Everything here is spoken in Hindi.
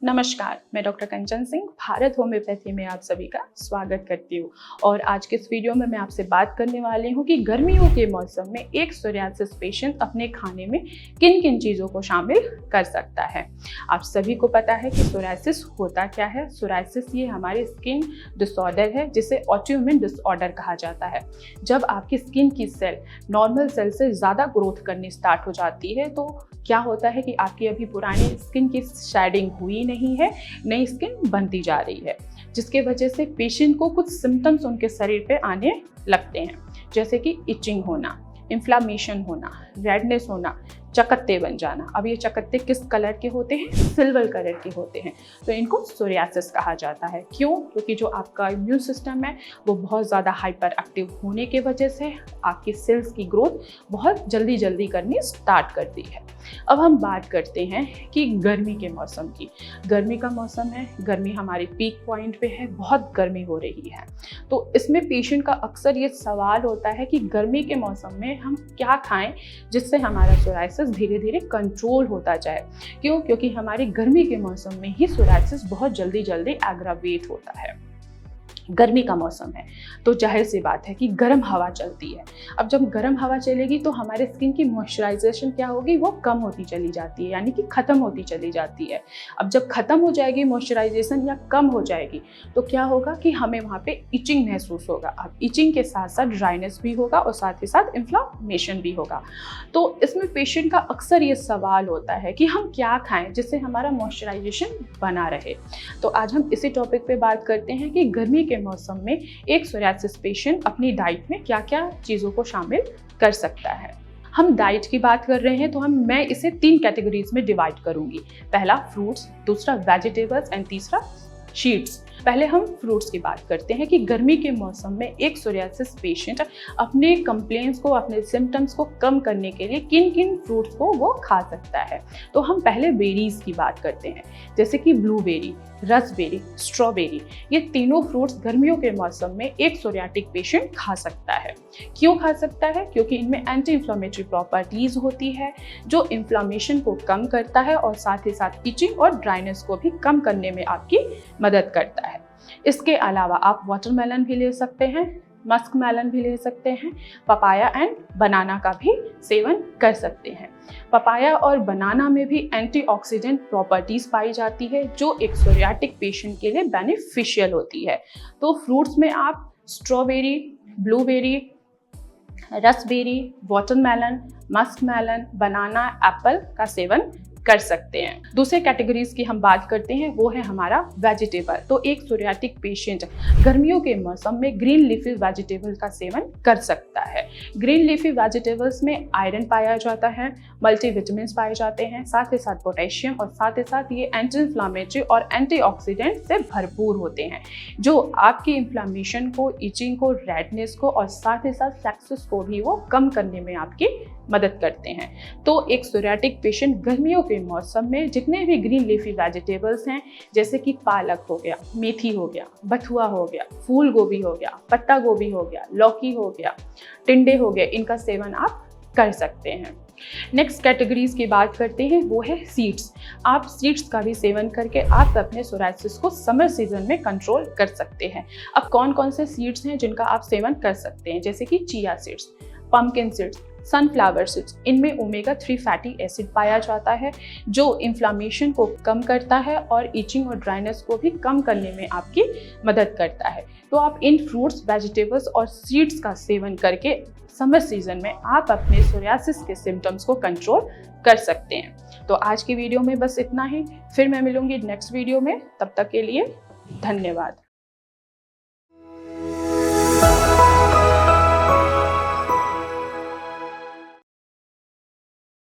नमस्कार, मैं डॉक्टर कंचन सिंह भारत होम्योपैथी में आप सभी का स्वागत करती हूँ। और आज के इस वीडियो में मैं आपसे बात करने वाली हूँ कि गर्मियों के मौसम में एक सोरियासिस पेशेंट अपने खाने में किन किन चीज़ों को शामिल कर सकता है। आप सभी को पता है कि सोरियासिस होता क्या है। सोरियासिस ये हमारे स्किन डिसऑर्डर है जिसे ऑटोइम्यून डिसऑर्डर कहा जाता है। जब आपकी स्किन की सेल नॉर्मल सेल से ज़्यादा ग्रोथ करनी स्टार्ट हो जाती है तो क्या होता है कि आपकी अभी पुरानी स्किन की शेडिंग हुई नहीं है, नई स्किन बनती जा रही है, जिसके वजह से पेशेंट को कुछ सिम्टम्स उनके शरीर पे आने लगते हैं, जैसे कि इचिंग होना, इन्फ्लामेशन होना, रेडनेस होना, चकत्ते बन जाना। अब ये चकत्ते किस कलर के होते हैं? सिल्वर कलर के होते हैं, तो इनको सोरियासिस कहा जाता है। क्यों? क्योंकि जो आपका इम्यून सिस्टम है वो बहुत ज़्यादा हाइपर एक्टिव होने के वजह से आपकी सेल्स की ग्रोथ बहुत जल्दी करनी स्टार्ट करती है। अब हम बात करते हैं कि गर्मी के मौसम की। गर्मी का मौसम है, गर्मी हमारे पीक पॉइंट पे है, बहुत गर्मी हो रही है, तो इसमें पेशेंट का अक्सर ये सवाल होता है कि गर्मी के मौसम में हम क्या खाएं जिससे हमारा सोरियासिस धीरे धीरे कंट्रोल होता जाए। क्यों? क्योंकि हमारी गर्मी के मौसम में ही सोरियासिस बहुत जल्दी एग्रावेट होता है। गर्मी का मौसम है तो जाहिर सी बात है कि गर्म हवा चलती है। अब जब गर्म हवा चलेगी तो हमारे स्किन की मॉइस्चराइजेशन क्या होगी? वो कम होती चली जाती है, यानी कि ख़त्म होती चली जाती है। अब जब ख़त्म हो जाएगी मॉइस्चराइजेशन या कम हो जाएगी तो क्या होगा कि हमें वहाँ पे इचिंग महसूस होगा। अब इचिंग के साथ साथ ड्राइनेस भी होगा और साथ ही साथ इन्फ्लामेशन भी होगा। तो इसमें पेशेंट का अक्सर ये सवाल होता है कि हम क्या खाएँ जिससे हमारा मॉइस्चराइजेशन बना रहे। तो आज हम इसी टॉपिक पे बात करते हैं कि गर्मी के मौसम में एक सोरियासिस पेशेंट अपनी डाइट में क्या क्या चीज़ों को शामिल कर सकता है। हम डाइट की बात कर रहे हैं तो मैं इसे 3 कैटेगरीज में डिवाइड करूंगी। पहला फ्रूट्स, दूसरा वेजिटेबल्स एंड तीसरा शीट्स। पहले हम फ्रूट्स की बात करते हैं कि गर्मी के मौसम में एक सोरियासिस पेशेंट अपने कंप्लेंट्स को, अपने सिम्टम्स को कम करने के लिए किन किन फ्रूट्स को वो खा सकता है। तो हम पहले बेरीज की बात करते हैं, जैसे कि ब्लूबेरी, रसबेरी, स्ट्रॉबेरी। ये तीनों फ्रूट्स गर्मियों के मौसम में एक सोरियाटिक पेशेंट खा सकता है। क्यों खा सकता है? क्योंकि इनमें एंटी इन्फ्लामेटरी प्रॉपर्टीज होती है जो इन्फ्लामेशन को कम करता है और साथ ही साथ इचिंग और ड्राइनेस को भी कम करने में आपकी मदद करता है। इसके अलावा आप वाटरमेलन भी ले सकते हैं, मस्क मेलन भी ले सकते हैं, पपाया एंड बनाना का भी सेवन कर सकते हैं। पपाया और बनाना में भी एंटीऑक्सीडेंट प्रॉपर्टीज पाई जाती है जो एक सोरियाटिक पेशेंट के लिए बेनिफिशियल होती है। तो फ्रूट्स में आप strawberry, blueberry, raspberry, watermelon, musk melon, banana, apple का सेवन कर सकते हैं। दूसरे कैटेगरीज की हम बात करते हैं, वो है हमारा वेजिटेबल। तो एक सोरियाटिक पेशेंट गर्मियों के मौसम में ग्रीन लीफी वेजिटेबल का सेवन कर सकता है। ग्रीन लीफी वेजिटेबल्स में आयरन पाया जाता है, मल्टीविटामिन पाए जाते हैं, साथ ही साथ पोटेशियम और साथ ही साथ ये एंटी इन्फ्लामेटरी और एंटीऑक्सीडेंट से भरपूर होते हैं जो आपकी इन्फ्लामेशन को, इचिंग को, रेडनेस को और साथ ही साथ सेक्सिस को भी वो कम करने में आपकी मदद करते हैं। तो एक सोरियाटिक पेशेंट गर्मियों के मौसम में जितने भी ग्रीन लीफी वेजिटेबल्स हैं, जैसे कि पालक हो गया, मेथी हो गया, बथुआ हो गया, फूल गोभी हो गया, पत्ता गोभी हो गया, लौकी हो गया, टिंडे हो गए, इनका सेवन आप कर सकते हैं। नेक्स्ट कैटेगरीज की बात करते हैं, वो है सीड्स। आप सीड्स का भी सेवन करके आप अपने सोरियासिस को समर सीजन में कंट्रोल कर सकते हैं। अब कौन कौन से सीड्स हैं जिनका आप सेवन कर सकते हैं? जैसे कि chia seeds, pumpkin seeds, sunflower seeds. इनमें ओमेगा 3 फैटी एसिड पाया जाता है जो इन्फ्लामेशन को कम करता है और इचिंग और ड्राइनेस को भी कम करने में आपकी मदद करता है। तो आप इन फ्रूट्स, वेजिटेबल्स और सीड्स का सेवन करके समर सीजन में आप अपने सोरियासिस के सिम्टम्स को कंट्रोल कर सकते हैं। तो आज की वीडियो में बस इतना ही, फिर मैं मिलूंगी नेक्स्ट वीडियो में। तब तक के लिए धन्यवाद।